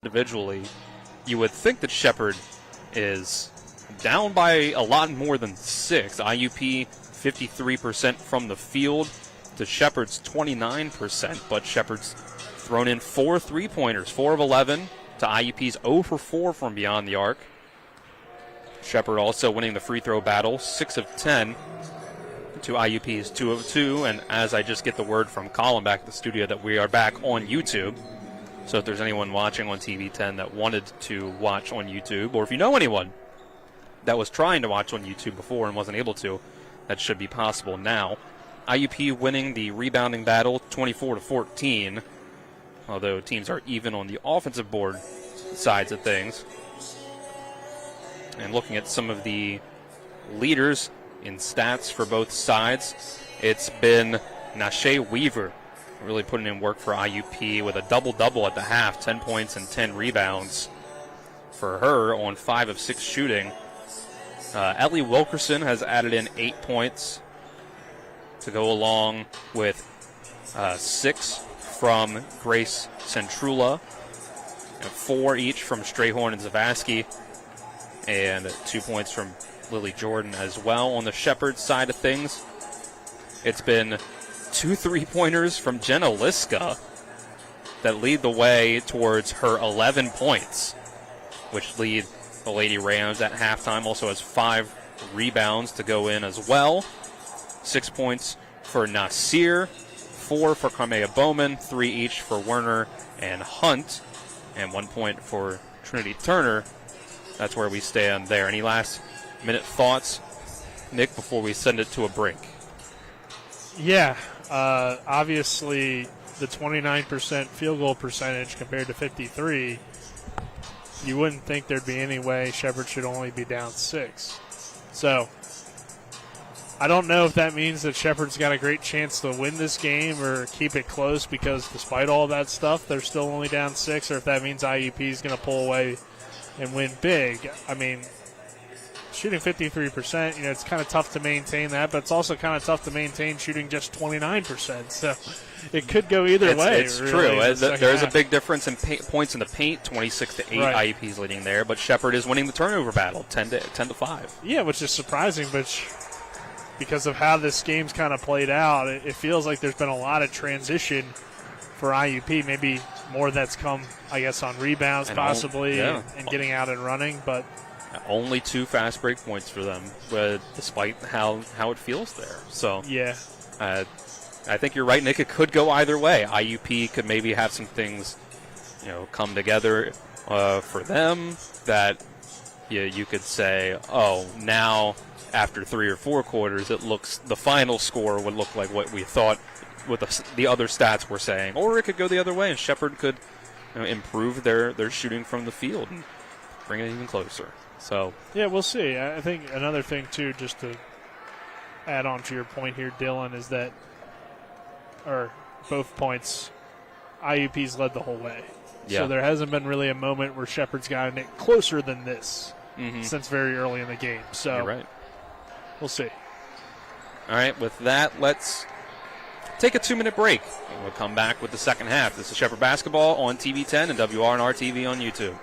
individually, you would think that Shepherd is down by a lot more than 6. IUP 53% from the field to Shepherd's 29%, but Shepherd's thrown in 4 3-pointers, 4 of 11 to IUP's 0 for 4 from beyond the arc. Shepherd also winning the free throw battle, 6 of 10 to IUP's 2 of 2, and as I just get the word from Colin back at the studio that we are back on YouTube. So if there's anyone watching on TV 10 that wanted to watch on YouTube, or if you know anyone that was trying to watch on YouTube before and wasn't able to, that should be possible now. IUP winning the rebounding battle 24-14, although teams are even on the offensive board sides of things. And looking at some of the leaders in stats for both sides, it's been Nashe Weaver really putting in work for IUP with a double-double at the half, 10 points and 10 rebounds for her on 5 of 6 shooting. Ellie Wilkerson has added in 8 points to go along with 6 from Grace Centrula, and 4 each from Strayhorn and Zavasky, and 2 points from Lily Jordan as well. On the Shepherd side of things, it's been 2 3-pointers from Jenna Liska that lead the way towards her 11 points, which lead the Lady Rams at halftime. Also has 5 rebounds to go in as well. 6 points for Nasir, 4 for Carmea Bowman, 3 each for Werner and Hunt, and 1 point for Trinity Turner. That's where we stand there. Any last minute thoughts, Nick, before we send it to a break? Yeah, obviously the 29% field goal percentage compared to 53, you wouldn't think there'd be any way Shepherd should only be down 6. So I don't know if that means that Shepherd's got a great chance to win this game or keep it close because despite all that stuff, they're still only down 6, or if that means IUP is going to pull away and win big. I mean, shooting 53%, it's kind of tough to maintain that, but it's also kind of tough to maintain shooting just 29%. So it could go either way. It's really, true. There's a big difference in points in the paint, 26-8. Right. IUP's leading there, but Shepherd is winning the turnover battle, 10-5. Yeah, which is surprising, but because of how this game's kind of played out, it feels like there's been a lot of transition for IUP. Maybe more that's come, I guess, on rebounds and possibly and getting out and running, but only 2 fast break points for them, despite how it feels there. So yeah, I think you're right, Nick. It could go either way. IUP could maybe have some things, come together for them that you could say, oh, now after 3 or 4 quarters, the final score would look like what we thought what the other stats were saying, or it could go the other way, and Shepherd could improve their shooting from the field and bring it even closer. So yeah, we'll see. I think another thing too, just to add on to your point here, Dylan, is that, or both points, IUP's led the whole way. Yeah. So there hasn't been really a moment where Shepherd's gotten it closer than this since very early in the game. So you're right. We'll see. All right, with that, let's take a 2-minute break, and we'll come back with the second half. This is Shepherd Basketball on TV 10 and WRNR TV on YouTube.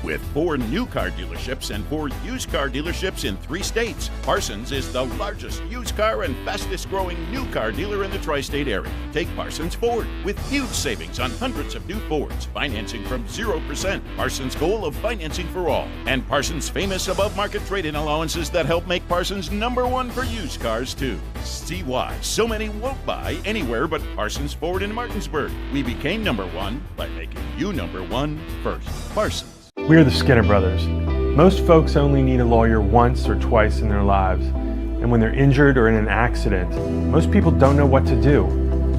With 4 new car dealerships and 4 used car dealerships in 3 states, Parsons is the largest used car and fastest growing new car dealer in the tri-state area. Take Parsons Ford with huge savings on hundreds of new Fords, financing from 0%, Parsons' goal of financing for all, and Parsons' famous above-market trade-in allowances that help make Parsons #1 for used cars too. See why so many won't buy anywhere but Parsons Ford in Martinsburg. We became #1 by making you #1 first. Parsons. We're the Skinner Brothers. Most folks only need a lawyer once or twice in their lives. And when they're injured or in an accident, most people don't know what to do.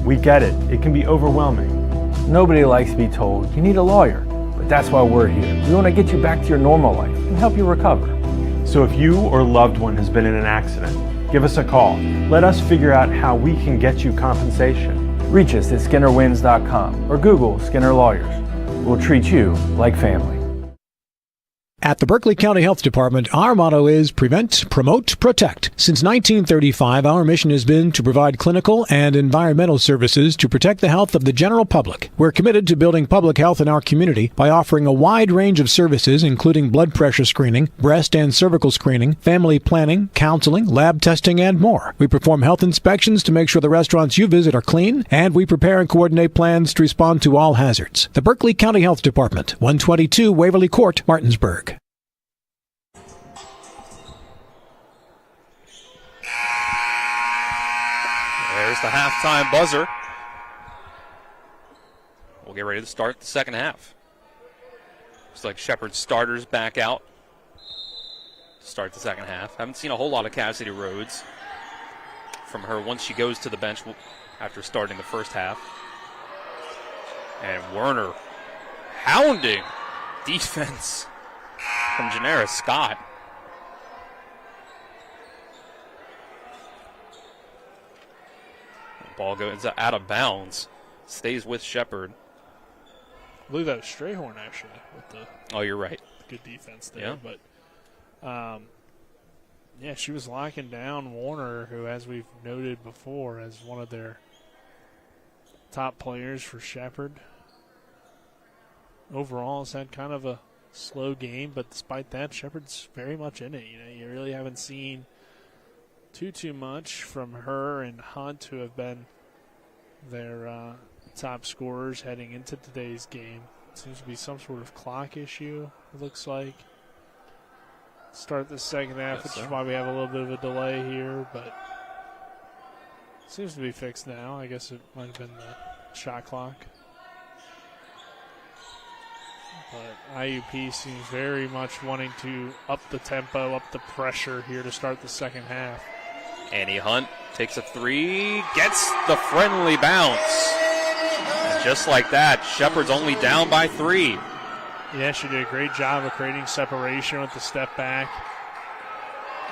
We get it. It can be overwhelming. Nobody likes to be told, you need a lawyer. But that's why we're here. We want to get you back to your normal life and help you recover. So if you or a loved one has been in an accident, give us a call. Let us figure out how we can get you compensation. Reach us at SkinnerWins.com or Google Skinner Lawyers. We'll treat you like family. At the Berkeley County Health Department, our motto is prevent, promote, protect. Since 1935, our mission has been to provide clinical and environmental services to protect the health of the general public. We're committed to building public health in our community by offering a wide range of services, including blood pressure screening, breast and cervical screening, family planning, counseling, lab testing, and more. We perform health inspections to make sure the restaurants you visit are clean, and we prepare and coordinate plans to respond to all hazards. The Berkeley County Health Department, 122 Waverly Court, Martinsburg. There's the halftime buzzer. We'll get ready to start the second half. Looks like Shepherd's starters back out to start the second half. Haven't seen a whole lot of Cassidy Rhodes from her once she goes to the bench after starting the first half. And Werner hounding defense from Janera Scott. Ball goes out of bounds. Stays with Shepherd. I believe that was Strayhorn, actually, with the Oh, you're right. good defense there. Yeah. But, yeah, she was locking down Warner, who, as we've noted before, as one of their top players for Shepherd. Overall, has had kind of a slow game, but despite that, Shepherd's very much in it. You know, you really haven't seen too much from her and Hunt, who have been their top scorers heading into today's game. Seems to be some sort of clock issue, it looks like. Start the second half, which is why we have a little bit of a delay here, but seems to be fixed now. I guess it might have been the shot clock. But IUP seems very much wanting to up the tempo, up the pressure here to start the second half. Annie Hunt takes a three, gets the friendly bounce. And just like that, Shepherd's only down by 3. Yeah, she did a great job of creating separation with the step back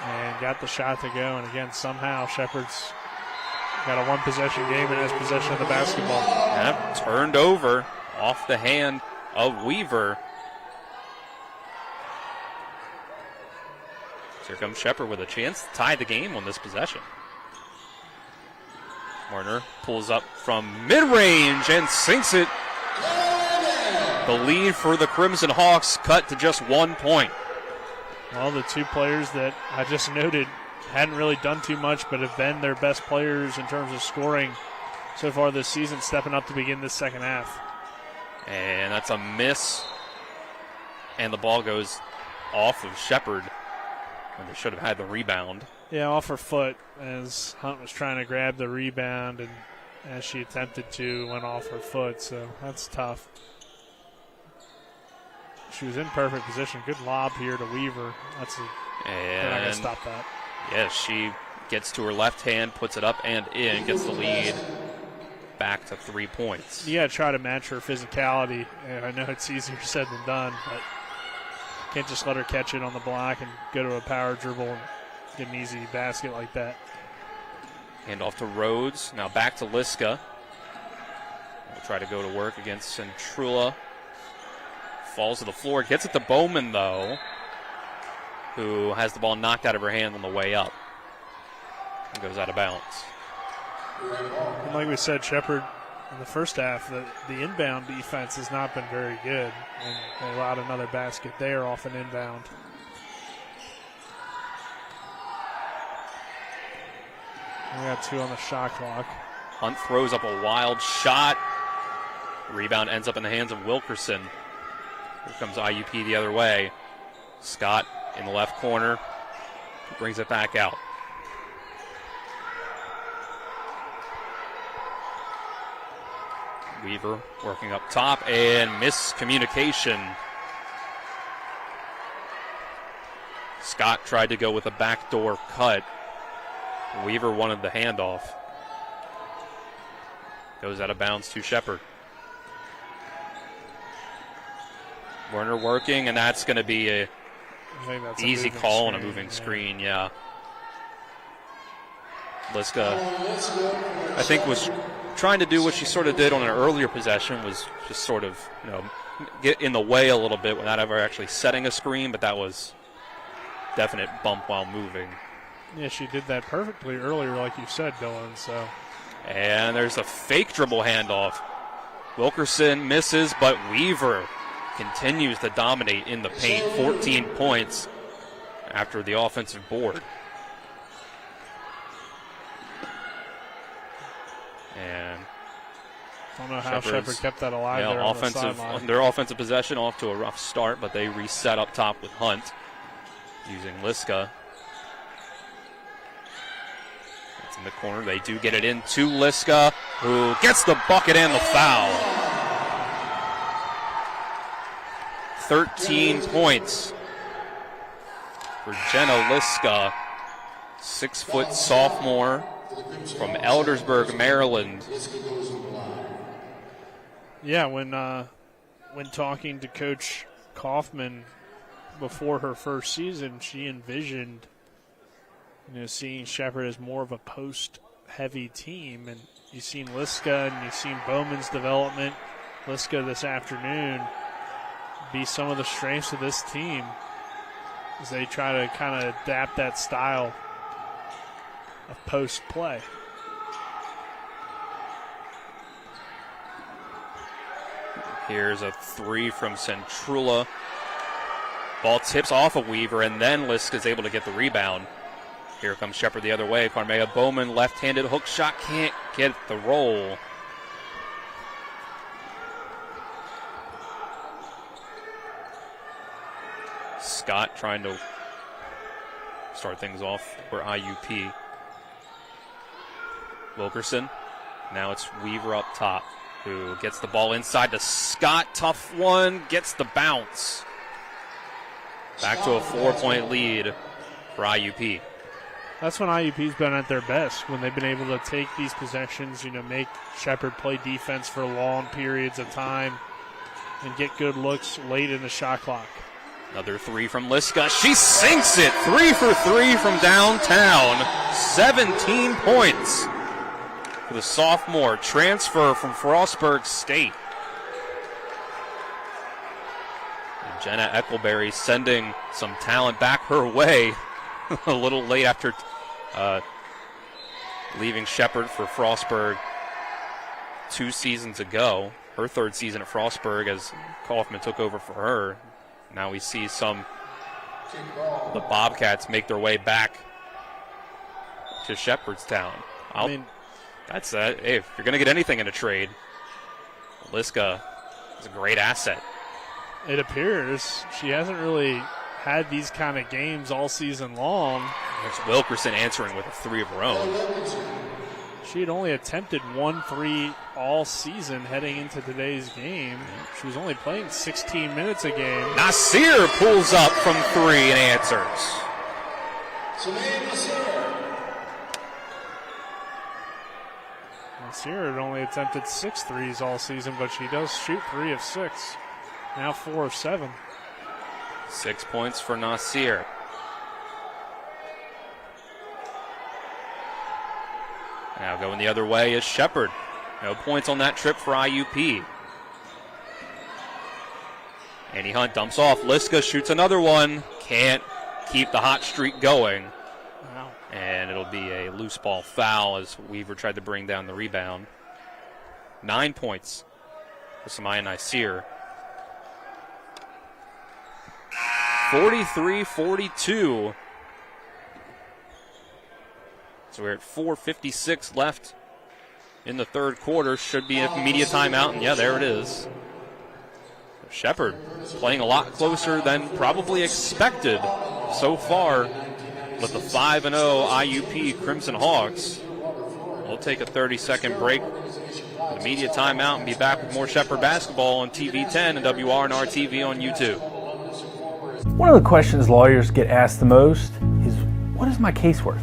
and got the shot to go. And again, somehow Shepherd's got a one-possession game and has possession of the basketball. Yep, turned over off the hand of Weaver. So here comes Shepherd with a chance to tie the game on this possession. Warner pulls up from mid-range and sinks it. The lead for the Crimson Hawks cut to just 1 point. Well, the two players that I just noted hadn't really done too much, but have been their best players in terms of scoring so far this season, stepping up to begin this second half. And that's a miss. And the ball goes off of Shepherd when they should have had the rebound. Yeah, off her foot as Hunt was trying to grab the rebound, and as she attempted to, went off her foot, so that's tough. She was in perfect position. Good lob here to Weaver. They're not going to stop that. Yes, she gets to her left hand, puts it up and in, gets the lead back to 3 points. You got to try to match her physicality, and I know it's easier said than done, but can't just let her catch it on the block and go to a power dribble and get an easy basket like that. Hand off to Rhodes. Now back to Liska. We'll try to go to work against Centrula. Falls to the floor. Gets it to Bowman, though, who has the ball knocked out of her hand on the way up. And goes out of bounds. And like we said, Shepherd in the first half, the inbound defense has not been very good. And they allowed another basket there off an inbound. We got 2 on the shot clock. Hunt throws up a wild shot. Rebound ends up in the hands of Wilkerson. Here comes IUP the other way. Scott in the left corner. Brings it back out. Weaver working up top and miscommunication. Scott tried to go with a backdoor cut. Weaver wanted the handoff. Goes out of bounds to Shepherd. Werner working, and that's going to be a easy call on a moving screen, yeah. Liska, I think, was trying to do what she sort of did on an earlier possession, was just sort of, get in the way a little bit without ever actually setting a screen, but that was definite bump while moving. Yeah, she did that perfectly earlier, like you said, Dylan. So, and there's a fake dribble handoff. Wilkerson misses, but Weaver continues to dominate in the paint. 14 points after the offensive board. And I don't know how Shepherd kept that alive there on the sideline. Their offensive possession off to a rough start, but they reset up top with Hunt using Liska. It's in the corner. They do get it into Liska, who gets the bucket and the foul. 13 points for Jenna Liska, 6-foot sophomore from Eldersburg, Maryland. Yeah, when talking to Coach Kaufman before her first season, she envisioned, seeing Shepherd as more of a post-heavy team. And you've seen Liska and you've seen Bowman's development. Liska this afternoon be some of the strengths of this team as they try to kind of adapt that style of post play. Here's a three from Centrula. Ball tips off of Weaver, and then Liska is able to get the rebound. Here comes Shepherd the other way. Carmea Bowman, left-handed hook shot, can't get the roll. Scott trying to start things off for IUP. Wilkerson. Now it's Weaver up top, who gets the ball inside to Scott. Tough one, gets the bounce. Back to a 4-point lead for IUP. That's when IUP's been at their best, when they've been able to take these possessions, make Shepherd play defense for long periods of time and get good looks late in the shot clock. Another three from Liska. She sinks it. 3 for 3 from downtown. 17 points for the sophomore transfer from Frostburg State. And Jenna Eckelberry sending some talent back her way a little late after leaving Shepherd for Frostburg 2 seasons ago. Her third season at Frostburg as Kaufman took over for her. Now we see the Bobcats make their way back to Shepherdstown. That's hey, if you're going to get anything in a trade, Liska is a great asset. It appears she hasn't really had these kind of games all season long. There's Wilkerson answering with a three of her own. She had only attempted 1 3 all season heading into today's game. She was only playing 16 minutes a game. Nasir pulls up from 3 and answers. Nasir had only attempted 6 threes all season, but she does shoot 3 of 6. Now 4 of 7. 6 points for Nasir. Now going the other way is Shepherd. No points on that trip for IUP. Annie Hunt dumps off. Liska shoots another one. Can't keep the hot streak going. Wow. And it'll be a loose ball foul as Weaver tried to bring down the rebound. 9 points for Samaya Nasir. 43-42. So we're at 4:56 left in the third quarter. Should be a media timeout, and yeah, there it is. Shepherd playing a lot closer than probably expected so far with the 5-0 IUP Crimson Hawks. We'll take a 30-second break, the media timeout, and be back with more Shepherd basketball on TV 10 and WRNR TV on YouTube. One of the questions lawyers get asked the most is, what is my case worth?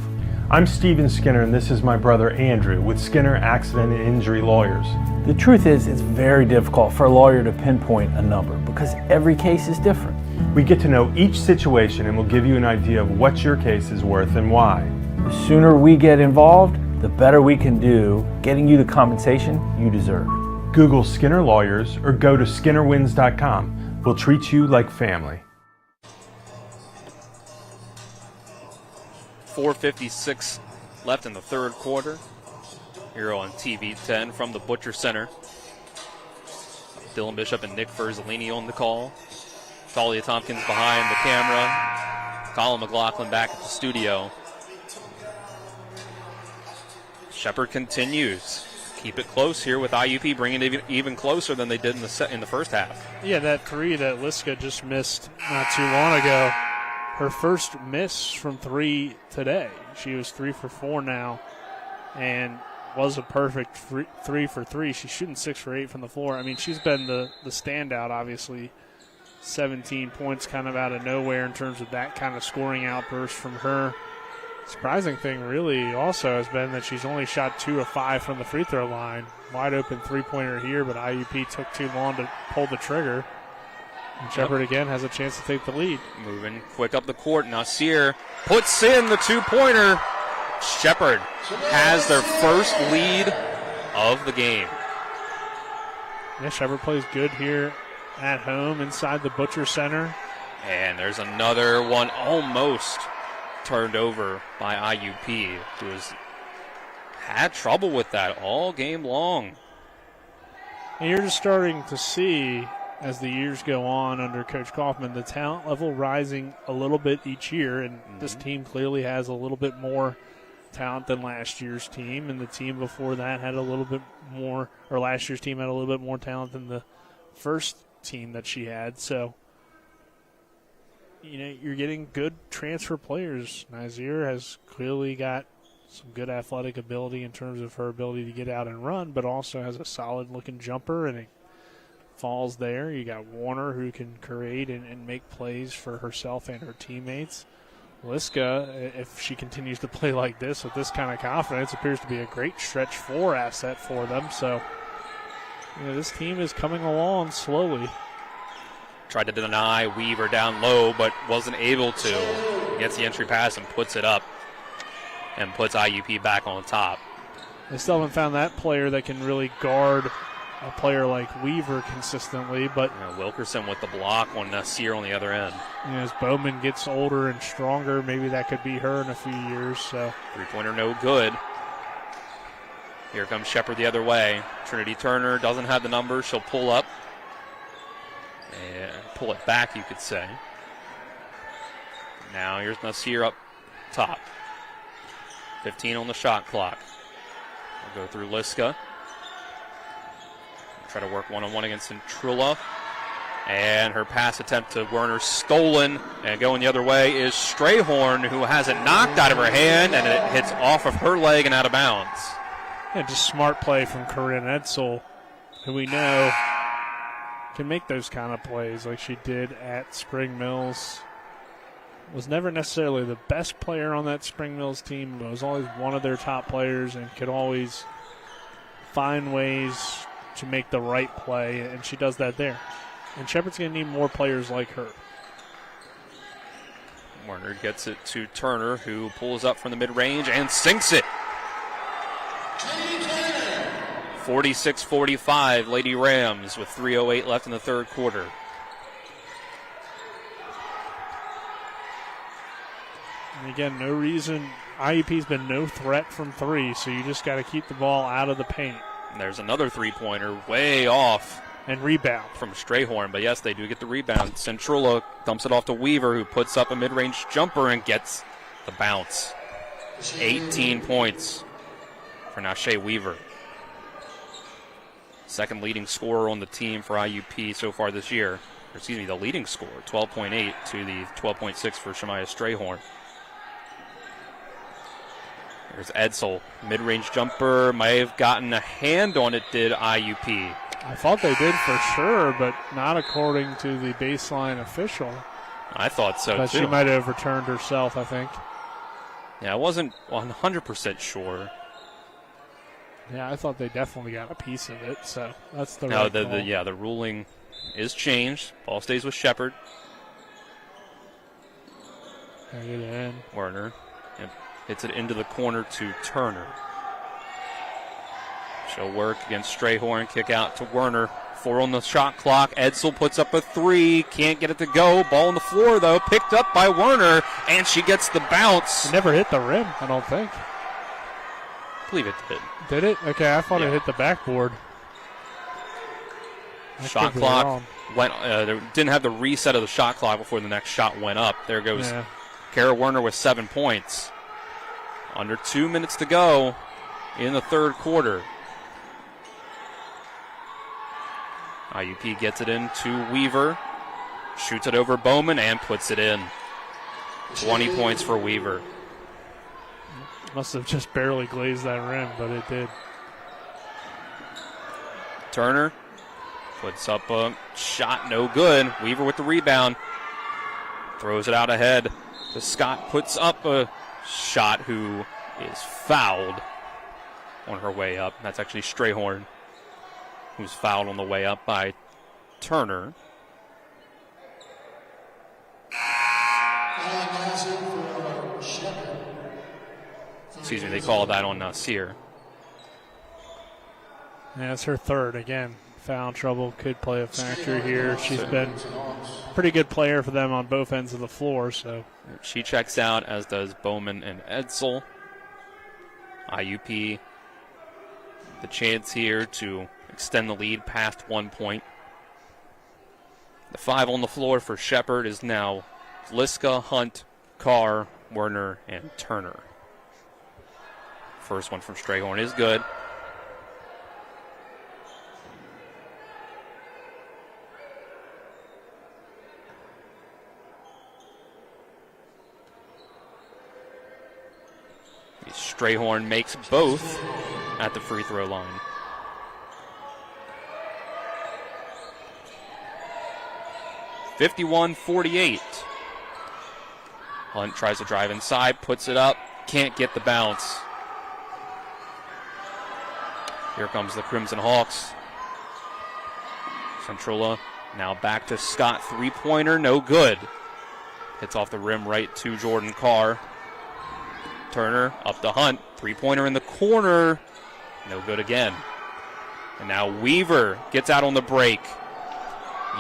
I'm Steven Skinner, and this is my brother Andrew with Skinner Accident and Injury Lawyers. The truth is, it's very difficult for a lawyer to pinpoint a number because every case is different. We get to know each situation and we'll give you an idea of what your case is worth and why. The sooner we get involved, the better we can do getting you the compensation you deserve. Google Skinner Lawyers or go to skinnerwins.com. We'll treat you like family. 4:56 left in the third quarter. Here on TV 10 from the Butcher Center. Dylan Bishop and Nick Ferzolini on the call. Talia Tompkins behind the camera. Colin McLaughlin back at the studio. Shepherd continues. Keep it close here with IUP, bringing it even closer than they did in the first half. Yeah, that three that Liska just missed not too long ago, her first miss from three today. She was 3 for 4 now and was a perfect 3 for 3. She's shooting 6 for 8 from the floor. I mean, she's been the standout, obviously. 17 points kind of out of nowhere in terms of that kind of scoring outburst from her. Surprising thing really also has been that she's only shot 2 of 5 from the free throw line. Wide open three-pointer here, but IUP took too long to pull the trigger. And Shepherd again has a chance to take the lead. Moving quick up the court. Nasir puts in the two-pointer. Shepherd has their first lead of the game. Yeah, Shepherd plays good here at home inside the Butcher Center. And there's another one almost turned over by IUP, who has had trouble with that all game long. And you're just starting to see, as the years go on under Coach Kaufman, the talent level rising a little bit each year, and this team clearly has a little bit more talent than last year's team, and the team before that had a little bit more, or last year's team had a little bit more talent than the first team that she had. So, you know, you're getting good transfer players. Nazir has clearly got some good athletic ability in terms of her ability to get out and run, but also has a solid-looking jumper, and it falls there. You got Warner, who can create and make plays for herself and her teammates. Liska, if she continues to play like this with this kind of confidence, appears to be a great stretch 4 asset for them. So, you know, this team is coming along slowly. Tried to deny Weaver down low, but wasn't able to. Gets the entry pass and puts it up and puts IUP back on top. They still haven't found that player that can really guard a player like Weaver consistently, but Wilkerson with the block on Nasir on the other end. You know, as Bowman gets older and stronger, maybe that could be her in a few years. So three-pointer no good. Here comes Shepherd the other way. Trinity Turner doesn't have the number. She'll pull up and pull it back, you could say. Now here's Nasir up top. 15 on the shot clock. We'll go through Liska. Try to work one-on-one against Centrula. And her pass attempt to Werner stolen. And going the other way is Strayhorn, who has it knocked out of her hand, and it hits off of her leg and out of bounds. Yeah, just smart play from Corinne Edsel, who we know can make those kind of plays like she did at Spring Mills. Was never necessarily the best player on that Spring Mills team, but was always one of their top players and could always find ways to make the right play, and she does that there. And Shepherd's going to need more players like her. Warner gets it to Turner, who pulls up from the mid-range and sinks it. 46-45, Lady Rams with 3:08 left in the third quarter. And again, no reason. IUP's been no threat from three, so you just got to keep the ball out of the paint. And there's another three-pointer way off. And rebound. From Strayhorn, but yes, they do get the rebound. Centrula dumps it off to Weaver, who puts up a mid-range jumper and gets the bounce. 18 points for Nashe Weaver. Second leading scorer on the team for IUP so far this year. Or excuse me, the leading scorer, 12.8 to the 12.6 for Shemaya Strayhorn. There's Edsel. Mid-range jumper. May have gotten a hand on it, did IUP. I thought they did for sure, but not according to the baseline official. I thought so, but too. She might have returned herself, I think. Yeah, I wasn't 100% sure. Yeah, I thought they definitely got a piece of it, so that's the now, right call. The ruling is changed. Ball stays with Shepherd. Get it in. Werner hits it into the corner to Turner. She'll work against Strayhorn, kick out to Werner. 4 on the shot clock. Edsel puts up a 3, can't get it to go. Ball on the floor, though, picked up by Werner, and she gets the bounce. It never hit the rim, I don't think. I believe it did. Did it? Okay, I thought it hit the backboard. Shot clock went. Didn't have the reset of the shot clock before the next shot went up. There goes Kara Werner with 7 points. Under 2 minutes to go in the third quarter. IUP gets it in to Weaver, shoots it over Bowman, and puts it in. 20 points for Weaver. Must have just barely glazed that rim, but it did. Turner puts up a shot, no good. Weaver with the rebound. Throws it out ahead. Scott puts up a shot, who is fouled on her way up. That's actually Strayhorn, who's fouled on the way up by Turner. Excuse me, they call that on Nasir. Yeah, it's her third again. Foul trouble could play a factor here. She's been a pretty good player for them on both ends of the floor. So she checks out, as does Bowman and Edsel. IUP, the chance here to extend the lead past 1 point. The 5 on the floor for Shepherd is now Liska, Hunt, Carr, Werner, and Turner. First one from Strayhorn is good. Strayhorn makes both at the free throw line. (51-48). Hunt tries to drive inside, puts it up, can't get the bounce. Here comes the Crimson Hawks. Centrula now back to Scott, three-pointer, no good. Hits off the rim right to Jordan Carr. Turner up to Hunt, three-pointer in the corner, no good again. And now Weaver gets out on the break.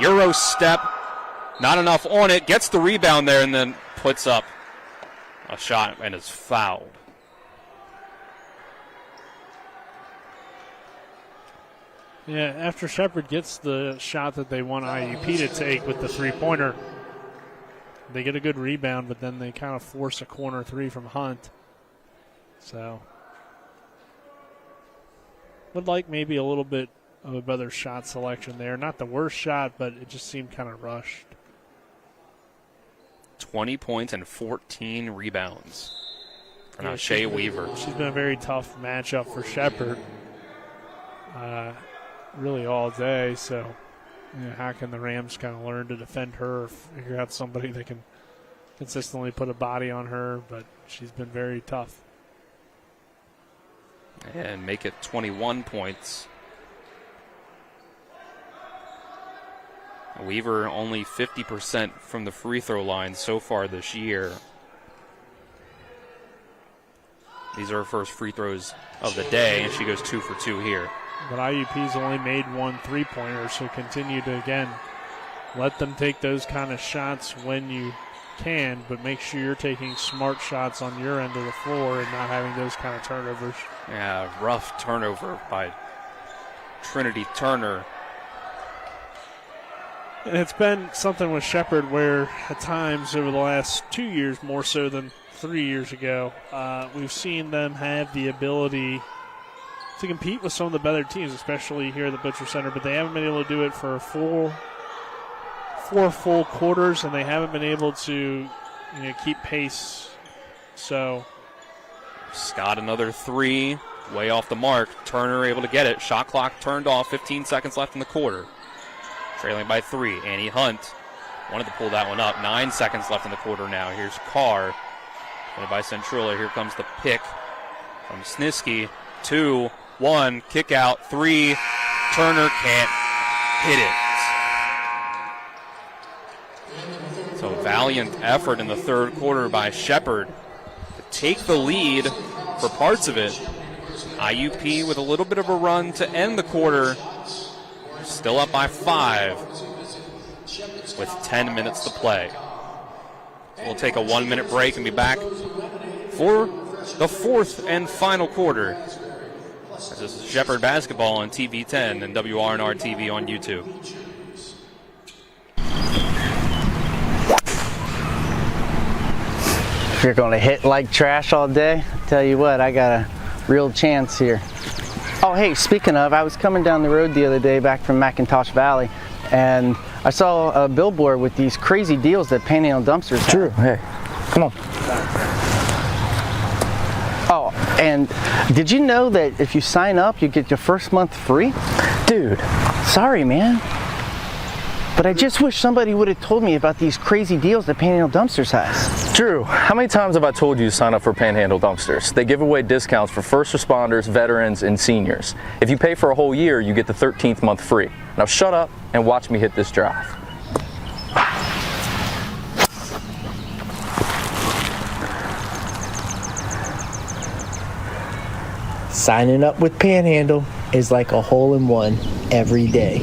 Euro step, not enough on it, gets the rebound there, and then puts up a shot and is fouled. yeah, after Shepherd gets the shot that they want IUP to take with the three-pointer, they get a good rebound, but then they kind of force a corner three from Hunt. So, would like maybe a little bit of a better shot selection there. Not the worst shot, but it just seemed kind of rushed. 20 points and 14 rebounds for Shea Weaver. She's been a very tough matchup for Shepherd really all day. So, how can the Rams kind of learn to defend her, figure out somebody that can consistently put a body on her, but she's been very tough. And make it 21 points. Weaver only 50% from the free throw line so far this year. These are her first free throws of the day, and she goes 2 for 2 here. But IUP's only made one three-pointer, so continue to, again, let them take those kind of shots when you can, but make sure you're taking smart shots on your end of the floor and not having those kind of turnovers. Yeah, rough turnover by Trinity Turner. And it's been something with Shepherd where at times over the last 2 years, more so than 3 years ago, we've seen them have the ability to compete with some of the better teams, especially here at the Butcher Center, but they haven't been able to do it for four full quarters, and they haven't been able to keep pace. So Scott another three, way off the mark. Turner able to get it. Shot clock turned off, 15 seconds left in the quarter. Trailing by 3. Annie Hunt wanted to pull that one up. 9 seconds left in the quarter now. Here's Carr. Played by Centrula. Here comes the pick from Snisky. 2, 1, kick out, 3. Turner can't hit it. So valiant effort in the third quarter by Shepherd to take the lead for parts of it, IUP with a little bit of a run to end the quarter. Still up by 5 with 10 minutes to play. We'll take a 1-minute break and be back for the 4th and final quarter. This is Shepherd Basketball on TV 10 and WRNR TV on YouTube. If you're going to hit like trash all day, I tell you what, I got a real chance here. Oh, hey, speaking of, I was coming down the road the other day back from McIntosh Valley, and I saw a billboard with these crazy deals that Panhandle Dumpsters have. Drew, hey, come on. Oh, and did you know that if you sign up, you get your first month free? Dude, sorry, man. But I just wish somebody would have told me about these crazy deals that Panhandle Dumpsters has. Drew, how many times have I told you to sign up for Panhandle Dumpsters? They give away discounts for first responders, veterans, and seniors. If you pay for a whole year, you get the 13th month free. Now shut up and watch me hit this drive. Signing up with Panhandle is like a hole-in-one every day.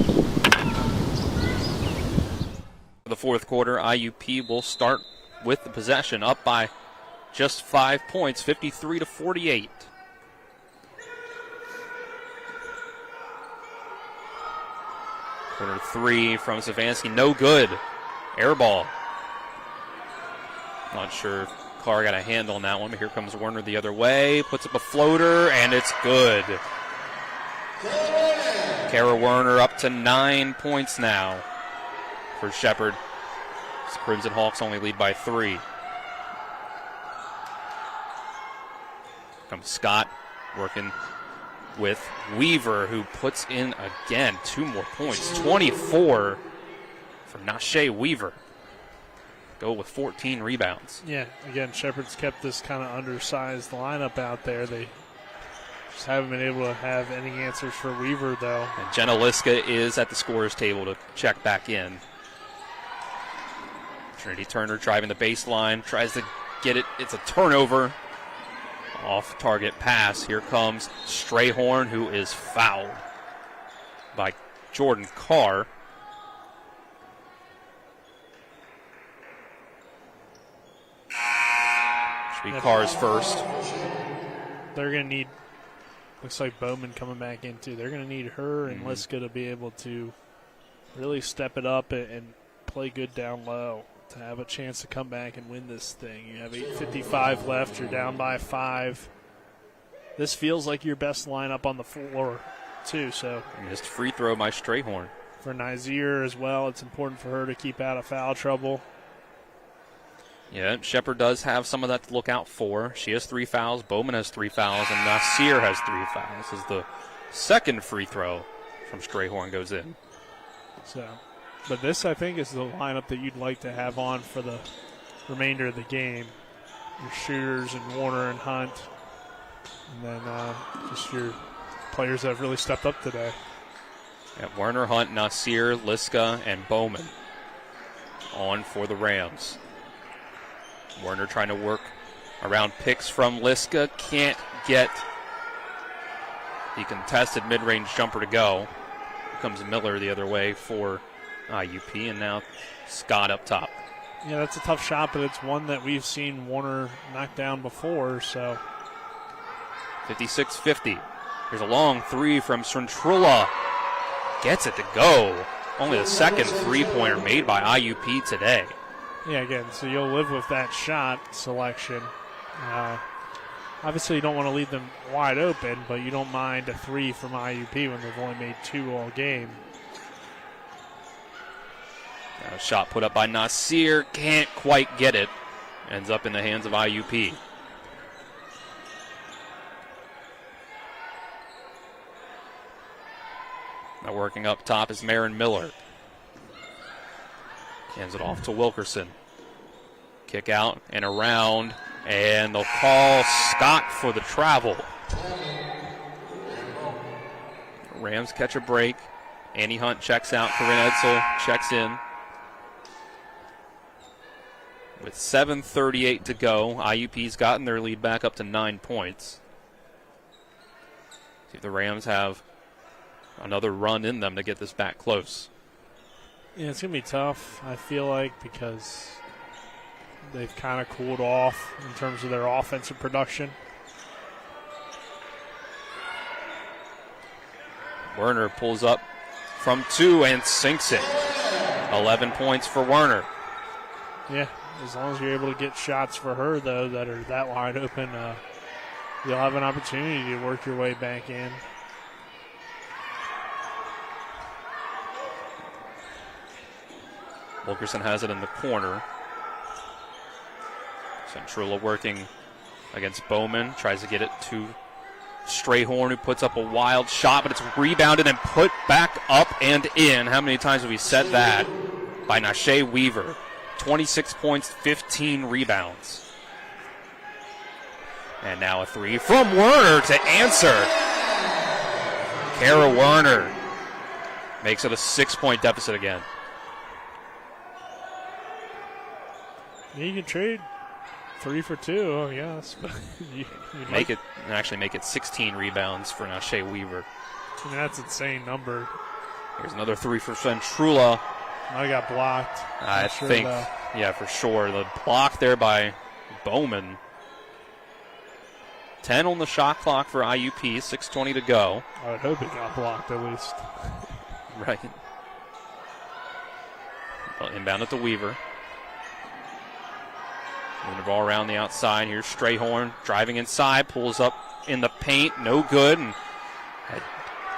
For the 4th quarter, IUP will start with the possession, up by just 5 points, 53-48. Quarter 3 from Savansky, no good. Air ball. Not sure if Carr got a hand on that one, but here comes Werner the other way, puts up a floater, and it's good. Kara Werner up to 9 points now for Shepherd. Crimson Hawks only lead by 3. Comes Scott working with Weaver, who puts in again 2 more points. 24 for Nashe Weaver. Go with 14 rebounds. Yeah, again, Shepherd's kept this kind of undersized lineup out there. They just haven't been able to have any answers for Weaver, though. And Jenna Liska is at the scorer's table to check back in. Trinity Turner driving the baseline, tries to get it. It's a turnover. Off-target pass. Here comes Strayhorn, who is fouled by Jordan Carr. Should be Carr's first. They're going to need, looks like Bowman coming back in too. They're going to need her and Liska to be able to really step it up and play good down low to have a chance to come back and win this thing. You have 8:55 left. You're down by 5. This feels like your best lineup on the floor too. So missed free throw by Strayhorn. For Nizier as well, it's important for her to keep out of foul trouble. Yeah, Shepherd does have some of that to look out for. She has 3 fouls, Bowman has 3 fouls, and Nasir has 3 fouls as the second free throw from Strayhorn goes in. So, but this, I think, is the lineup that you'd like to have on for the remainder of the game. Your shooters and Warner and Hunt, and then just your players that have really stepped up today. Yeah, Werner, Hunt, Nasir, Liska, and Bowman on for the Rams. Werner trying to work around picks from Liska. Can't get the contested mid-range jumper to go. Here comes Miller the other way for IUP, and now Scott up top. Yeah, that's a tough shot, but it's one that we've seen Warner knock down before, so. 56-50. Here's a long 3 from Centrula. Gets it to go. Only the second three-pointer made by IUP today. Yeah, again, so you'll live with that shot selection. Obviously, you don't want to leave them wide open, but you don't mind a 3 from IUP when they've only made 2 all game. Now a shot put up by Nasir. Can't quite get it. Ends up in the hands of IUP. Now working up top is Marin Miller. Hands it off to Wilkerson. Kick out and around, and they'll call Scott for the travel. Rams catch a break. Annie Hunt checks out. Corinne Edsel checks in. With 7:38 to go, IUP's gotten their lead back up to 9 points. See if the Rams have another run in them to get this back close. Yeah, it's going to be tough, I feel like, because they've kind of cooled off in terms of their offensive production. Werner pulls up from 2 and sinks it. 11 points for Werner. Yeah, as long as you're able to get shots for her, though, that are that wide open, you'll have an opportunity to work your way back in. Wilkerson has it in the corner. Centrula working against Bowman. Tries to get it to Strayhorn, who puts up a wild shot, but it's rebounded and put back up and in. How many times have we said that? By Nashe Weaver. 26 points, 15 rebounds. And now a 3 from Werner to answer. Kara Werner makes it a 6-point deficit again. You can trade 3 for 2, I guess. But you make it 16 rebounds for Nashe Weaver. I mean, that's an insane number. Here's another 3 for Centrula. I got blocked. I think, yeah, for sure. The block there by Bowman. 10 on the shot clock for IUP, 6:20 to go. I would hope it got blocked at least. Right. Well, inbound it to Weaver. Moving the ball around the outside. Here's Strayhorn driving inside, pulls up in the paint, no good. And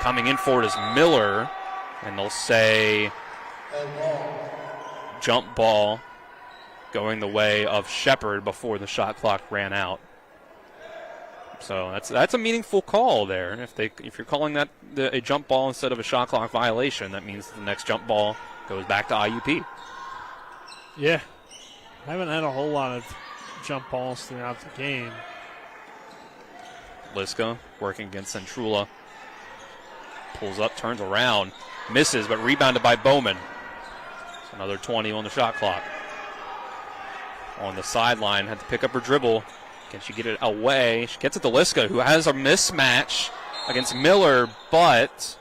coming in for it is Miller, and they'll say jump ball going the way of Shepard before the shot clock ran out. So that's a meaningful call there. If you're calling that a jump ball instead of a shot clock violation, that means the next jump ball goes back to IUP. Yeah. I haven't had a whole lot of jump balls throughout the game. Liska working against Centrula. Pulls up, turns around, misses, but rebounded by Bowman. So another 20 on the shot clock. On the sideline, had to pick up her dribble. Can she get it away? She gets it to Liska, who has a mismatch against Miller, but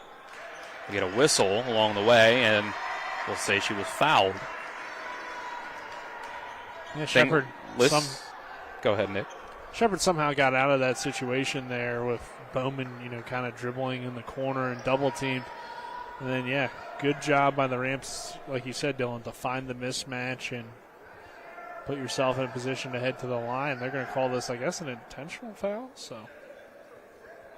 we get a whistle along the way, and we'll say she was fouled. Yeah, Shepard. Go ahead, Nick. Shepard somehow got out of that situation there with Bowman, kind of dribbling in the corner and double teamed. And then, yeah, good job by the Rams, like you said, Dylan, to find the mismatch and put yourself in a position to head to the line. They're going to call this, I guess, an intentional foul.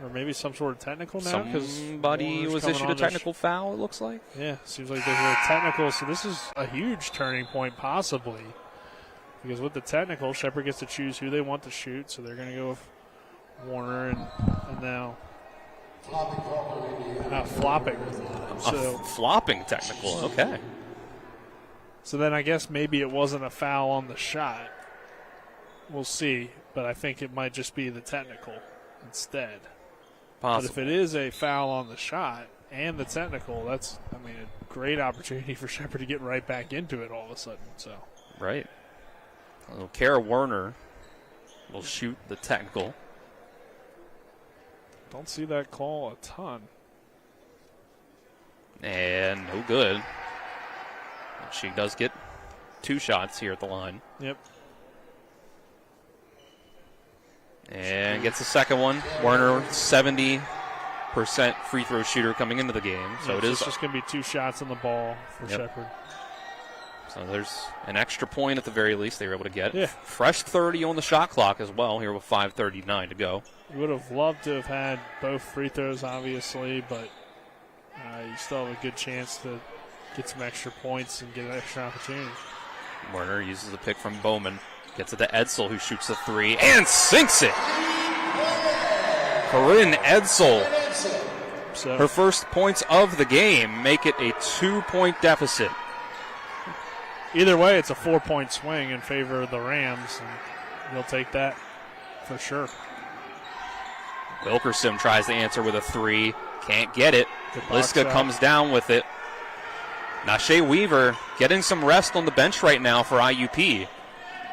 Or maybe some sort of technical now. Somebody was issued a technical foul, it looks like. Yeah, seems like there's a technical. So this is a huge turning point, possibly. Because with the technical, Shepard gets to choose who they want to shoot. So they're going to go with Warner and now flopping. So flopping technical, okay. So then I guess maybe it wasn't a foul on the shot. We'll see, but I think it might just be the technical instead. Possible. But if it is a foul on the shot and the technical, that's, a great opportunity for Shepard to get right back into it all of a sudden. So right. Kara Werner will shoot the technical. Don't see that call a ton. And no good. She does get 2 shots here at the line. Yep. And gets the second one. Werner, 70% free throw shooter coming into the game. So it is just going to be 2 shots on the ball for Shepard. So there's an extra point at the very least they were able to get. Yeah. Fresh 30 on the shot clock as well here with 5:39 to go. You would have loved to have had both free throws, obviously, but you still have a good chance to get some extra points and get an extra opportunity. Werner uses the pick from Bowman. Gets it to Edsel, who shoots the 3 and sinks it. Corinne Edsel. So her first points of the game make it a 2-point deficit. Either way, it's a 4-point swing in favor of the Rams, and you'll take that for sure. Wilkerson tries to answer with a 3. Can't get it. Liska comes down with it. Nashe Weaver getting some rest on the bench right now for IUP.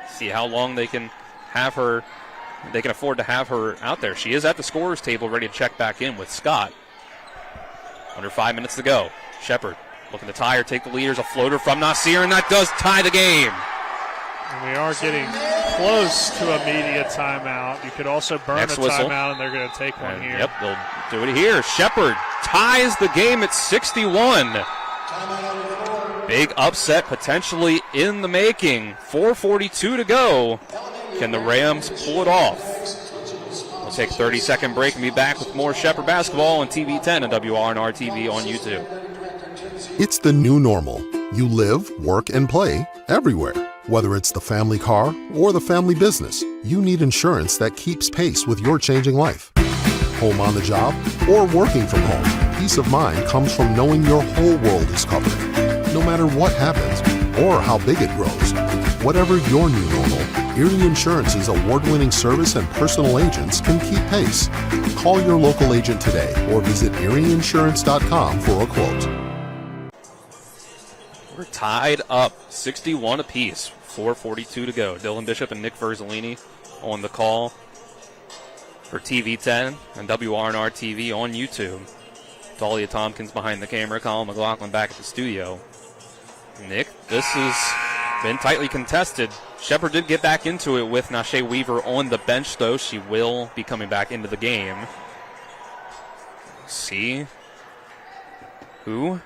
See how long they can have her they can afford to have her out there. She is at the scorer's table ready to check back in with Scott. Under 5 minutes to go. Shepherd looking to tie or take the lead. There's a floater from Nasir, and that does tie the game. And we are getting close to a media timeout. You could also burn Next a whistle. timeout, and they're going to take one here. Yep, they'll do it here. Shepherd ties the game at 61. Big upset potentially in the making. 4:42 to go. Can the Rams pull it off? We'll take a 30-second break and be back with more Shepherd basketball on TV 10 and WRNR TV on YouTube. It's the new normal. You live, work, and play everywhere. Whether it's the family car or the family business, you need insurance that keeps pace with your changing life. Home on the job or working from home, peace of mind comes from knowing your whole world is covered. No matter what happens or how big it grows, whatever your new normal, Erie Insurance's award-winning service and personal agents can keep pace. Call your local agent today or visit erieinsurance.com for a quote. We're tied up 61 apiece. 4:42 to go. Dylan Bishop and Nick Verzolini on the call for TV 10 and WRNR TV on YouTube. Dahlia Tompkins behind the camera. Colin McLaughlin back at the studio. Nick, this has been tightly contested. Shepherd did get back into it with Nashe Weaver on the bench, though. She will be coming back into the game. See who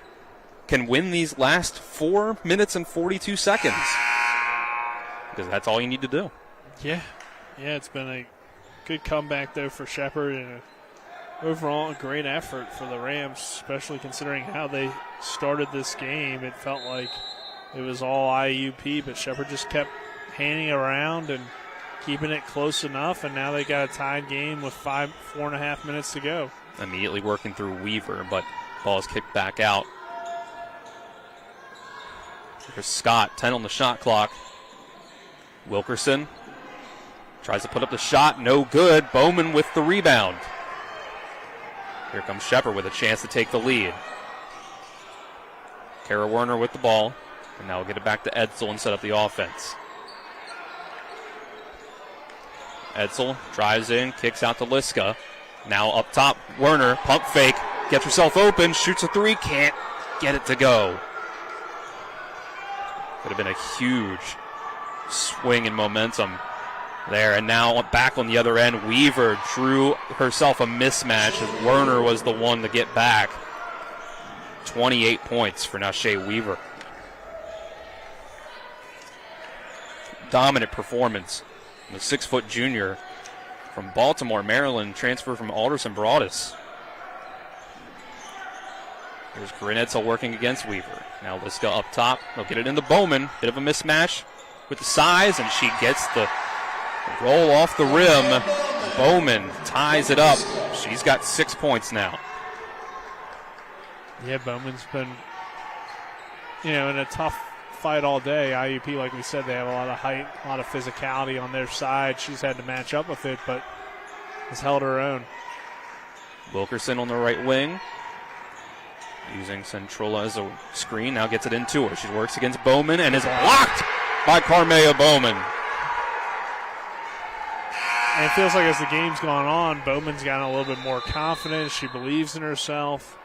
can win these last 4 minutes and 42 seconds. Because that's all you need to do. Yeah, it's been a good comeback, though, for Shepherd, and overall a great effort for the Rams, especially considering how they started this game. It felt like it was all IUP, but Shepherd just kept hanging around and keeping it close enough, and now they got a tied game with 4.5 minutes to go. Immediately working through Weaver, but ball is kicked back out. Here's Scott, 10 on the shot clock. Wilkerson tries to put up the shot, no good. Bowman with the rebound. Here comes Shepherd with a chance to take the lead. Kara Werner with the ball, and now we'll get it back to Edsel and set up the offense. Edsel drives in, kicks out to Liska. Now up top, Werner, pump fake, gets herself open, shoots a three, can't get it to go. Could have been a huge swing in momentum there. And now back on the other end, Weaver drew herself a mismatch as Werner was the one to get back. 28 points for Nashe Weaver. Dominant performance. The 6-foot junior from Baltimore, Maryland, transfer from Alderson Broadus. Here's Corinne Edsel working against Weaver. Now Liska up top. They'll get it into Bowman. Bit of a mismatch with the size, and she gets the roll off the rim. Bowman ties it up. She's got 6 points now. Yeah, Bowman's been, in a tough fight all day. IUP, like we said, they have a lot of height, a lot of physicality on their side. She's had to match up with it, but has held her own. Wilkerson on the right wing, using Centrola as a screen. Now gets it into her. She works against Bowman and is blocked by Carmea Bowman. And it feels like as the game's gone on, Bowman's gotten a little bit more confident. She believes in herself.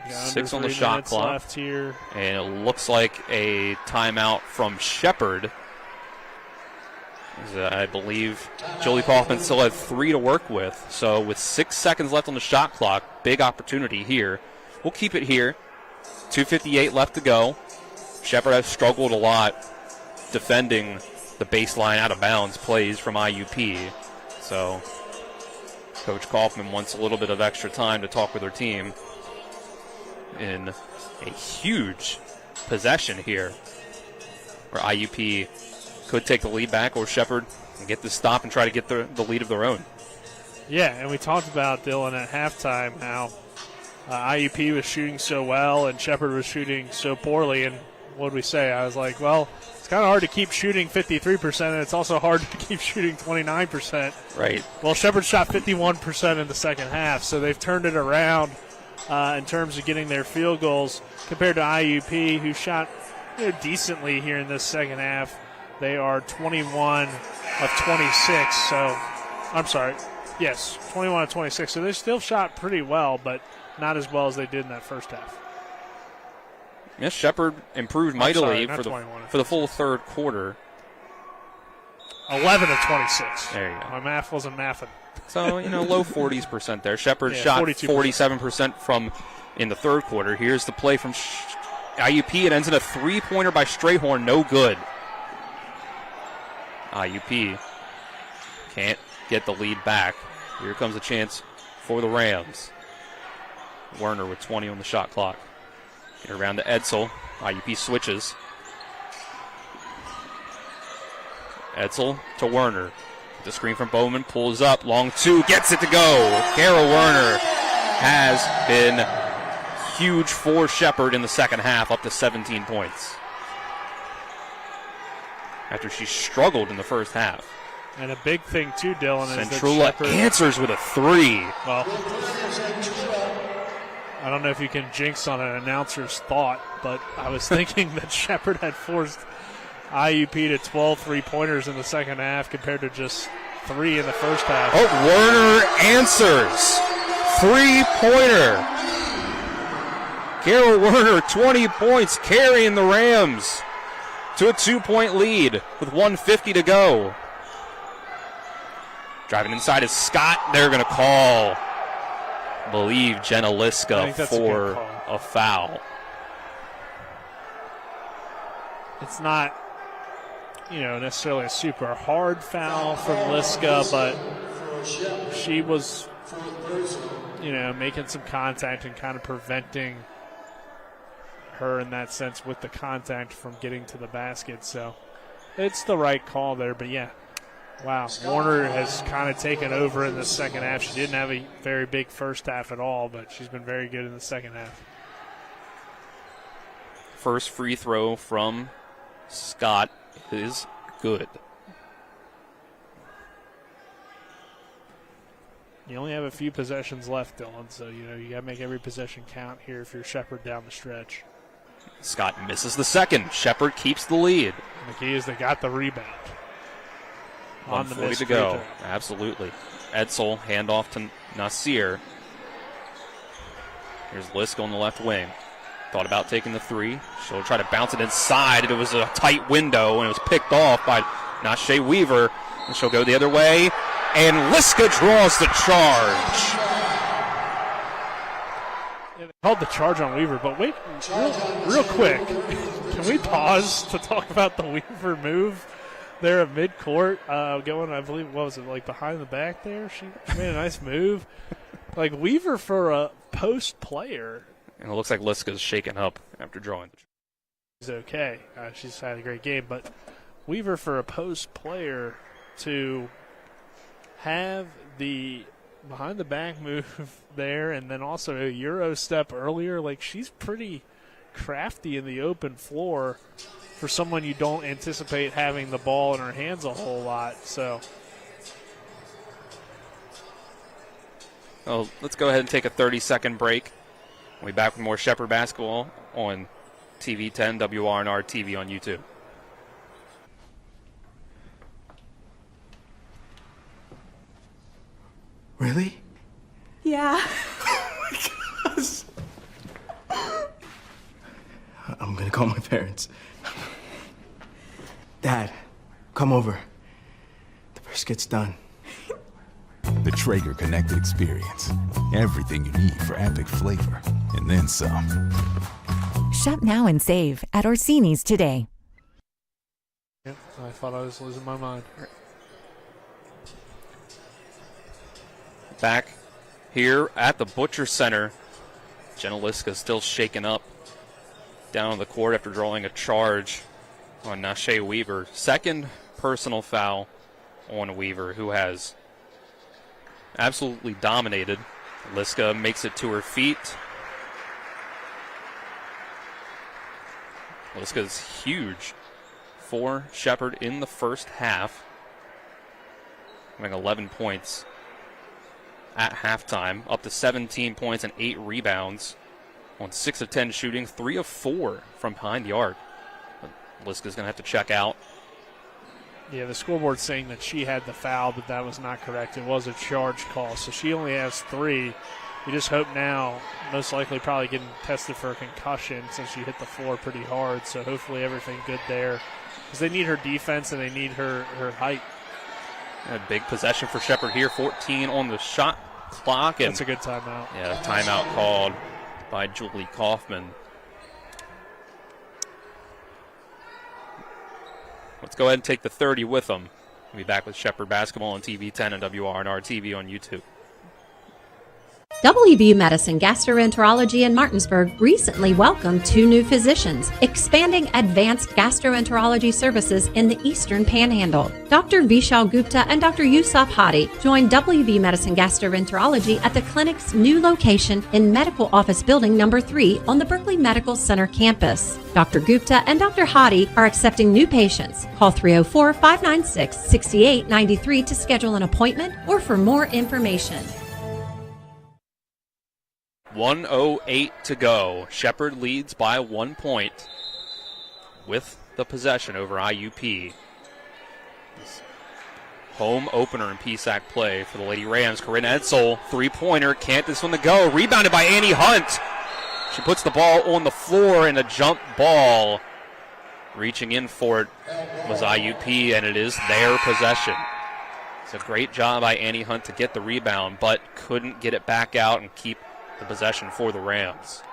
6 on the shot clock left here. And it looks like a timeout from Shepherd. I believe Jolie Kaufman still had 3 to work with. So with 6 seconds left on the shot clock, big opportunity here. We'll keep it here. 2:58 left to go. Shepherd has struggled a lot defending the baseline out of bounds plays from IUP. So Coach Kaufman wants a little bit of extra time to talk with her team in a huge possession here where IUP could take the lead back, or Shepherd and get the stop and try to get the lead of their own. Yeah, and we talked about, Dylan, at halftime how IUP was shooting so well and Shepherd was shooting so poorly. And what did we say? I was like, well, it's kind of hard to keep shooting 53%, and it's also hard to keep shooting 29%. Right. Well, Shepherd shot 51% in the second half, so they've turned it around in terms of getting their field goals compared to IUP, who shot decently here in this second half. They are 21 of 26. So, I'm sorry. Yes, 21 of 26. So they still shot pretty well, but not as well as they did in that first half. Yes, Shepherd improved mightily for the full third quarter. 11 of 26. There you go. My math wasn't mathing. So, low 40s% there. Shepherd shot 47% from in the third quarter. Here's the play from IUP. It ends in a three-pointer by Strayhorn. No good. IUP can't get the lead back. Here comes a chance for the Rams. Werner with 20 on the shot clock. Get around to Edsel. IUP switches. Edsel to Werner. The screen from Bowman pulls up. Long two. Gets it to go. Kara Werner has been huge for Shepherd in the second half, up to 17 points. After she struggled in the first half. And a big thing, too, Dylan, is that Centrula Shepherd answers with a three. Well, I don't know if you can jinx on an announcer's thought, but I was thinking that Shepherd had forced IUP to 12 three-pointers in the second half compared to just 3 in the first half. Oh, Werner answers. Three-pointer. Kara Werner, 20 points, carrying the Rams to a 2-point lead with 1:50 to go. Driving inside is Scott. They're going to call, I believe, Jenna Liska for a foul. It's not, necessarily a super hard foul from Liska, but she was, making some contact and kind of preventing her in that sense with the contact from getting to the basket. So it's the right call there, but yeah. Wow, Warner has kind of taken over in the second half. She didn't have a very big first half at all, but she's been very good in the second half. First free throw from Scott is good. You only have a few possessions left, Dylan, so you got to make every possession count here if you're Shepherd down the stretch. Scott misses the second. Shepherd keeps the lead. And the key is they got the rebound. 1:40 to go. Absolutely. Edsel, handoff to Nasir. Here's Liska on the left wing. Thought about taking the three. She'll try to bounce it inside. It was a tight window, and it was picked off by Nashe Weaver. And she'll go the other way. And Liska draws the charge. Yeah, they called the charge on Weaver, but wait, real quick. Can we pause to talk about the Weaver move? There at midcourt, going, I believe, what was it, like behind the back there? She made a nice move. Like Weaver for a post player. And it looks like Liska's shaken up after drawing. She's okay. She's had a great game. But Weaver for a post player to have the behind the back move there and then also a Euro step earlier, like she's pretty crafty in the open floor for someone you don't anticipate having the ball in her hands a whole lot. So, let's go ahead and take a 30-second break. We'll be back with more Shepherd basketball on TV 10, WRNR TV on YouTube. Really? Yeah. Oh my gosh. I'm gonna call my parents. Dad, come over. The brisket's done. The Traeger Connected Experience. Everything you need for epic flavor. And then some. Shop now and save at Orsini's today. Yep, I thought I was losing my mind. Back here at the Butcher Center. Jenna Liska still shaken up down on the court after drawing a charge on Nashe Weaver. Second personal foul on Weaver, who has absolutely dominated. Liska makes it to her feet. Liska's huge for Shepherd in the first half, having 11 points at halftime, up to 17 points and 8 rebounds on 6 of 10 shooting, 3 of 4 from behind the arc. Liska's going to have to check out Yeah, the scoreboard's saying that she had the foul, but that was not correct. It was a charge call, so she only has 3. We just hope now, most likely probably getting tested for a concussion since she hit the floor pretty hard, so hopefully everything good there. Because they need her defense and they need her height. A big possession for Shepherd here, 14 on the shot clock. And that's a good timeout. Yeah, timeout called by Julie Kaufman. Let's go ahead and take the 30 with them. We'll be back with Shepherd basketball on TV 10 and WRNR TV on YouTube. WVU Medicine Gastroenterology in Martinsburg recently welcomed 2 new physicians, expanding advanced gastroenterology services in the Eastern Panhandle. Dr. Vishal Gupta and Dr. Yusuf Hadi joined WVU Medicine Gastroenterology at the clinic's new location in Medical Office Building Number 3 on the Berkeley Medical Center campus. Dr. Gupta and Dr. Hadi are accepting new patients. Call 304-596-6893 to schedule an appointment or for more information. 1:08 to go. Shepherd leads by 1 point with the possession over IUP. Home opener in PSAC play for the Lady Rams. Corinne Edsel, 3-pointer, can't this one to go. Rebounded by Annie Hunt. She puts the ball on the floor in a jump ball. Reaching in for it was IUP, and it is their possession. It's a great job by Annie Hunt to get the rebound, but couldn't get it back out and keep the possession for the Rams.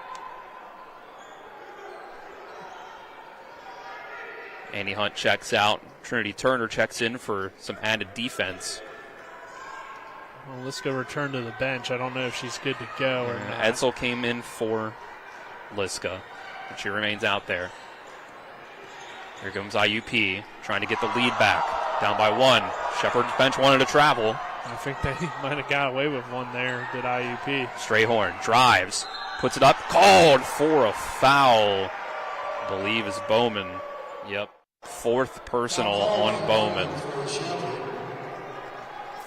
Annie Hunt checks out. Trinity Turner checks in for some added defense. Well, let's go return to the bench. I don't know if she's good to go or not. Edsel came in for Liska, but she remains out there. Here comes IUP trying to get the lead back. Down by 1. Shepherd's bench wanted to travel. I think they might have got away with one there, did IUP. Strayhorn drives, puts it up, called for a foul. I believe is Bowman. Yep, 4th personal on Bowman.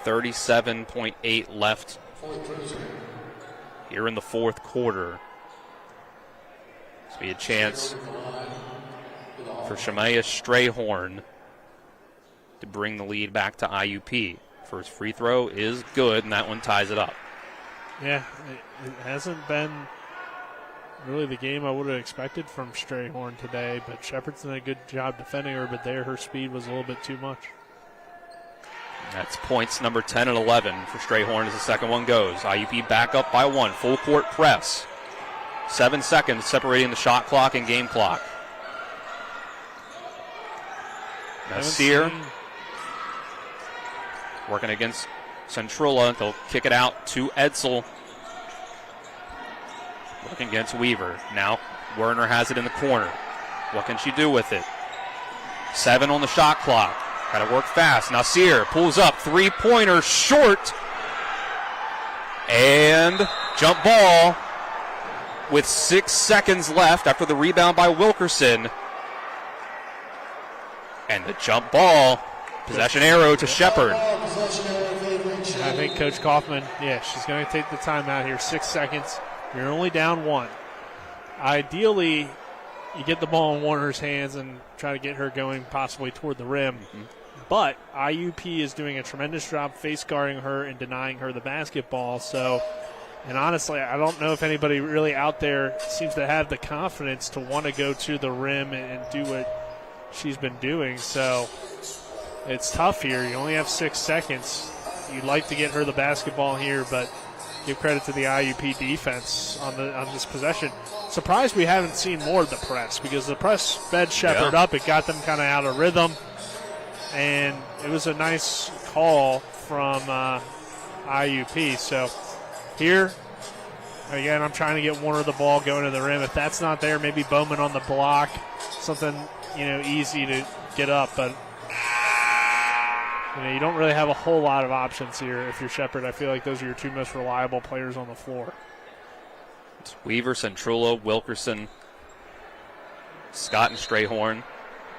37.8 left here in the 4th quarter. This will be a chance for Shemaya Strayhorn to bring the lead back to IUP. First free throw is good, and that one ties it up. Yeah, it hasn't been really the game I would have expected from Strayhorn today, but Shepherd's done a good job defending her, but there her speed was a little bit too much. That's points number 10 and 11 for Strayhorn as the second one goes. IUP back up by 1, full court press. 7 seconds separating the shot clock and game clock. Nasir working against Centrula. They'll kick it out to Edsel. Working against Weaver. Now Werner has it in the corner. What can she do with it? 7 on the shot clock. Got to work fast. Nasir pulls up. 3-pointer short. And jump ball with 6 seconds left after the rebound by Wilkerson. And the jump ball. Possession arrow to Shepherd. I think Coach Kaufman, she's going to take the timeout here. 6 seconds. You're only down 1. Ideally, you get the ball in Warner's hands and try to get her going possibly toward the rim. Mm-hmm. But IUP is doing a tremendous job face guarding her and denying her the basketball. So, and honestly, I don't know if anybody really out there seems to have the confidence to want to go to the rim and do what she's been doing. So it's tough here. You only have 6 seconds. You'd like to get her the basketball here, but give credit to the IUP defense on this possession. Surprised we haven't seen more of the press, because the press sped Shepherd up. It got them kind of out of rhythm, and it was a nice call from IUP. So here, again, I'm trying to get Warner the ball going to the rim. If that's not there, maybe Bowman on the block, something easy to get up, but you don't really have a whole lot of options here if you're Shepherd. I feel like those are your 2 most reliable players on the floor. It's Weaver, Centrula, Wilkerson, Scott, and Strayhorn.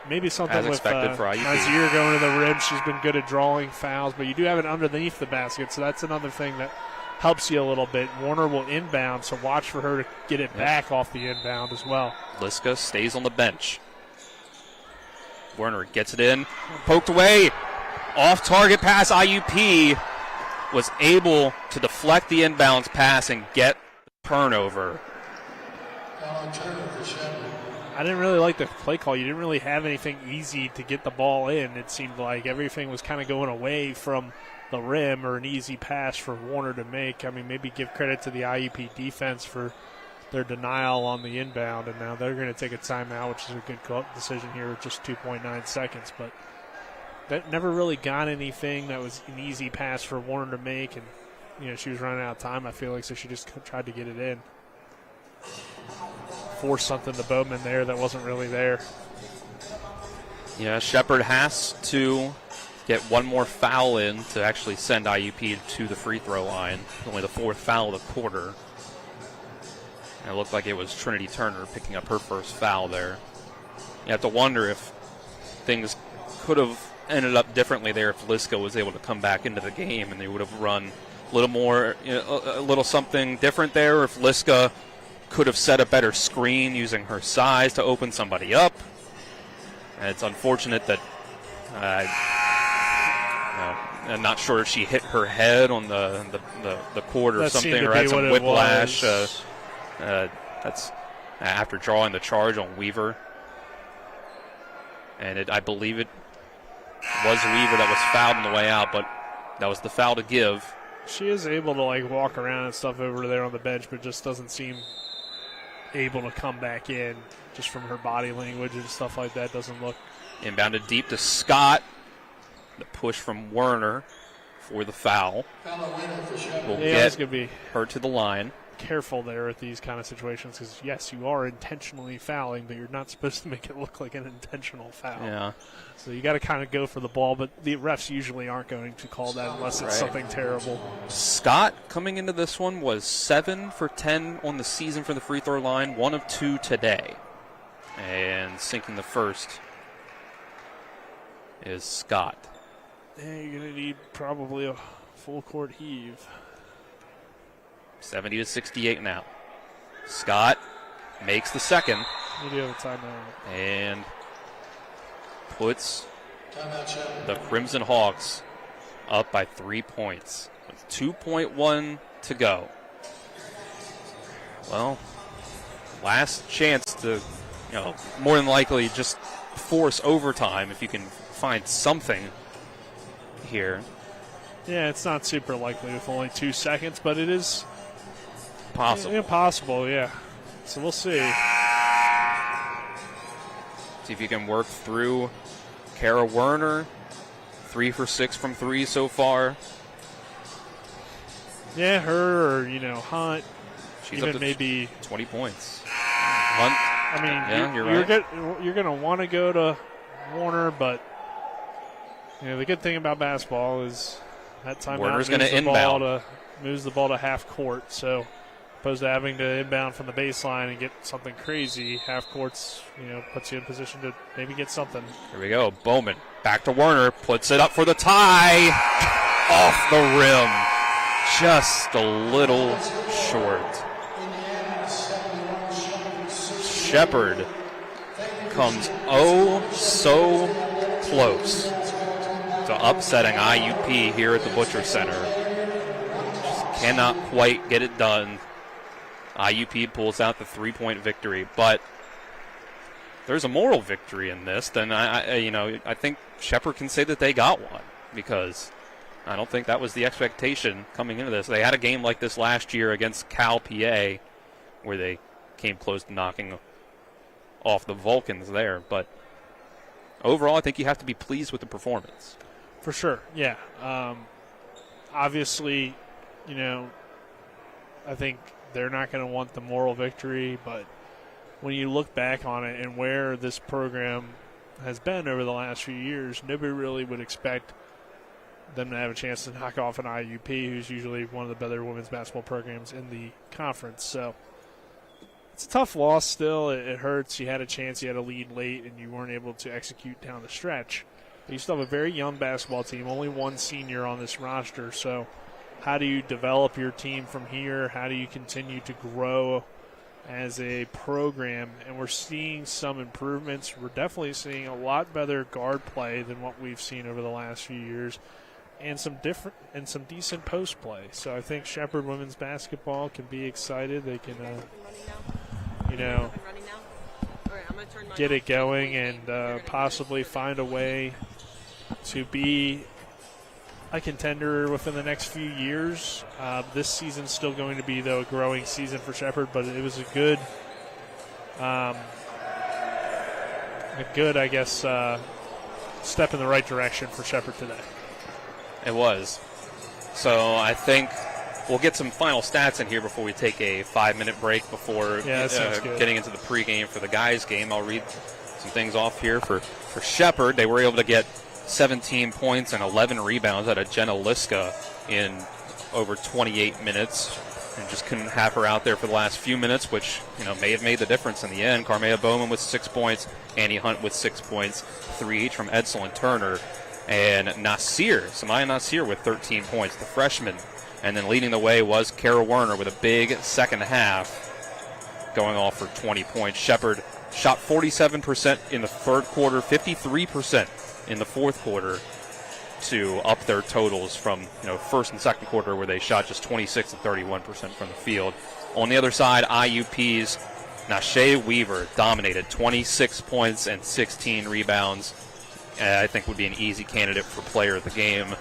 Maybe something as with expected for IUP. Nasir going to the rim. She's been good at drawing fouls, but you do have it underneath the basket, so that's another thing that helps you a little bit. Warner will inbound, so watch for her to get it back off the inbound as well. Liska stays on the bench. Werner gets it in, poked away, off-target pass. IUP was able to deflect the inbounds pass and get turnover. I didn't really like the play call. You didn't really have anything easy to get the ball in. It seemed like everything was kind of going away from the rim or an easy pass for Warner to make. I mean, maybe give credit to the IUP defense for their denial on the inbound, and now they're going to take a timeout, which is a good decision here with just 2.9 seconds. But that never really got anything that was an easy pass for Warner to make, and she was running out of time, I feel like, so she just tried to get it in. Forced something to Bowman there that wasn't really there. Yeah, Shepherd has to get one more foul in to actually send IUP to the free throw line. Only the fourth foul of the quarter. And it looked like it was Trinity Turner picking up her first foul there. You have to wonder if things could have ended up differently there if Liska was able to come back into the game and they would have run a little more, a little something different there, or if Liska could have set a better screen using her size to open somebody up. And it's unfortunate that I'm not sure if she hit her head on the court or that something, or had some whiplash. That's after drawing the charge on Weaver. And I believe it was Weaver that was fouled on the way out, but that was the foul to give. She is able to walk around and stuff over there on the bench, but just doesn't seem able to come back in just from her body language and stuff like that. Doesn't look. Inbounded deep to Scott. The push from Werner for the foul. Will get her to the line. Careful there with these kind of situations because, yes, you are intentionally fouling, but you're not supposed to make it look like an intentional foul. Yeah. So you got to kind of go for the ball, but the refs usually aren't going to call that unless it's something terrible. Scott coming into this one was 7 for 10 on the season for the free throw line, 1 of 2 today. And sinking the first is Scott. Yeah, you're going to need probably a full court heave. 70-68 now. Scott makes the second. You do have a timeout. And puts the Crimson Hawks up by 3 points with 2.1 to go. Well, last chance to, more than likely just force overtime if you can find something here. Yeah, it's not super likely with only 2 seconds, but it is possible. Possible, yeah. So we'll see. See if you can work through Kara Werner. 3 for 6 from 3 so far. Yeah, her or, Hunt. She's even up to maybe 20 points. Hunt. I mean, yeah, you're going to want to go to Warner, but the good thing about basketball is that time Warner's going to inbound. Moves the ball to half court. So opposed to having to inbound from the baseline and get something crazy, half court's puts you in position to maybe get something. Here we go. Bowman back to Werner, puts it up for the tie. Off the rim. Just a little short. Shepherd comes so close to upsetting IUP here at the Butcher Center. Just cannot quite get it done. IUP pulls out the 3-point victory, but there's a moral victory in this. Then I think Shepherd can say that they got one, because I don't think that was the expectation coming into this. They had a game like this last year against Cal PA where they came close to knocking off the Vulcans there, but overall I think you have to be pleased with the performance. For sure, yeah. Obviously, I think they're not going to want the moral victory, but when you look back on it and where this program has been over the last few years, nobody really would expect them to have a chance to knock off an IUP, who's usually one of the better women's basketball programs in the conference. So it's a tough loss still. It hurts. You had a chance. You had a lead late, and you weren't able to execute down the stretch. But you still have a very young basketball team, only one senior on this roster. So how do you develop your team from here? How do you continue to grow as a program, and we're seeing some improvements. We're definitely seeing a lot better guard play than what we've seen over the last few years, and some decent post play. So I think Shepherd women's basketball can be excited. They can, get it going and possibly find a way to be a contender within the next few years. This season's still going to be, though, a growing season for Shepherd, but it was a good, step in the right direction for Shepherd today. It was. So I think we'll get some final stats in here before we take a 5-minute break before getting into the pregame for the guys' game. I'll read some things off here for Shepherd. They were able to get 17 points and 11 rebounds out of Jenna Liska in over 28 minutes, and just couldn't have her out there for the last few minutes, which may have made the difference in the end. Carmea Bowman with 6 points, Annie Hunt with 6 points, 3 each from Edsel and Turner, and Samaya Nasir with 13 points, the freshman. And then leading the way was Kara Werner with a big second half, going off for 20 points. Shepherd shot 47% in the third quarter, 53% in the fourth quarter, to up their totals from first and second quarter, where they shot just 26 and 31% from the field. On the other side, IUP's Nashe Weaver dominated, 26 points and 16 rebounds. I think would be an easy candidate for player of the game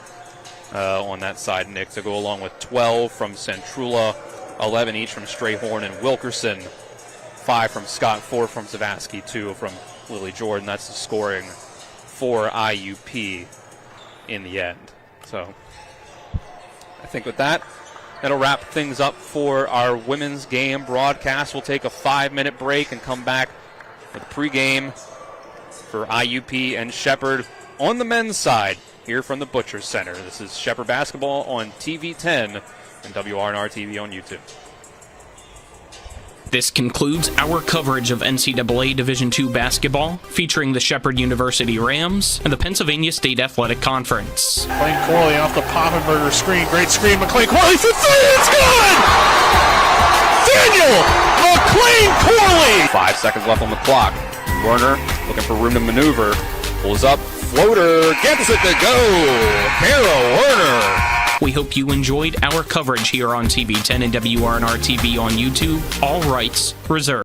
on that side, Nick, to go along with 12 from Centrula, 11 each from Strayhorn and Wilkerson, 5 from Scott, 4 from Zavasky, 2 from Lily Jordan. That's the scoring for IUP in the end. So I think with that, that'll wrap things up for our women's game broadcast. We'll take a 5-minute break and come back for the pregame for IUP and Shepherd on the men's side here from the Butchers Center. This is Shepherd basketball on TV 10 and WRNR TV on YouTube. This concludes our coverage of NCAA Division II basketball, featuring the Shepherd University Rams and the Pennsylvania State Athletic Conference. McLean Corley off the Poffenberger screen. Great screen. McLean Corley for three. It's good! Daniel McLean Corley! 5 seconds left on the clock. Werner looking for room to maneuver. Pulls up. Floater. Gets it to go. Kara Werner. We hope you enjoyed our coverage here on TV 10 and WRNR TV on YouTube. All rights reserved.